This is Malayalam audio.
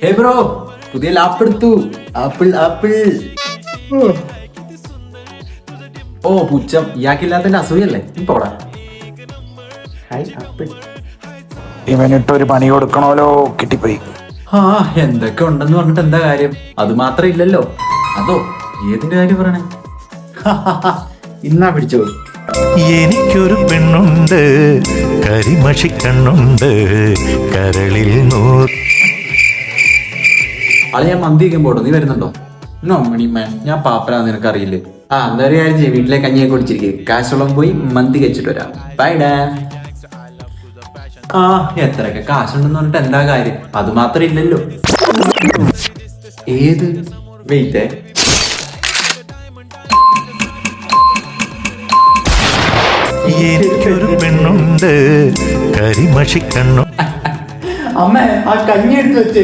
ഹേ ബ്രോ, പുതിയ ലാപ്പ് എടുത്തു. Apple Apple. ഓ പുച്ഛം, ഇയാൾക്കില്ലാത്തതിന്റെ അസൂയല്ലേ? പോടാ. Hi apple. ഇവനിട്ടൊരു പണി കൊടുക്കണമല്ലോ, കിട്ടിപ്പോയി. ആ എന്തൊക്കെ ഉണ്ടെന്ന് പറഞ്ഞിട്ട് എന്താ കാര്യം? അത് മാത്രം ഇല്ലല്ലോ. അതോ ഏതിന്റെ കാര്യം പറയണേ? ഇന്നാ പിടിച്ചോ. എനിക്കൊരു പെണ്ണുണ്ട്, കരിമഷിക്കണ്ണുണ്ട്, കരളിൽ ആളെ ഞാൻ മന്തി വയ്ക്കാൻ പോട്ടോ, നീ വരുന്നുണ്ടോ? നോ മണി മാൻ, ഞാൻ പാപ്പരാന്ന് നിനക്ക് അറിയില്ലേ? എന്തായാലും കാര്യം ചെയ്യും, വീട്ടിലെ കഞ്ഞിയൊക്കെ കുടിച്ചിരിക്കും. കാശുള്ളം പോയി മന്തി കഴിച്ചിട്ട് വരാം. ബൈ ഡാ. എത്രയൊക്കെ കാശുണ്ടെന്ന് പറഞ്ഞിട്ട് എന്താ കാര്യം? അത് മാത്രം ഇല്ലല്ലോ. ഏത്? വെയിറ്റേ. എനിക്കൊരു പെണ്ണുണ്ട്, കരിമഷിക്കണ്ണു. അമ്മ, ആ കഞ്ഞി എടുത്ത് വെച്ച്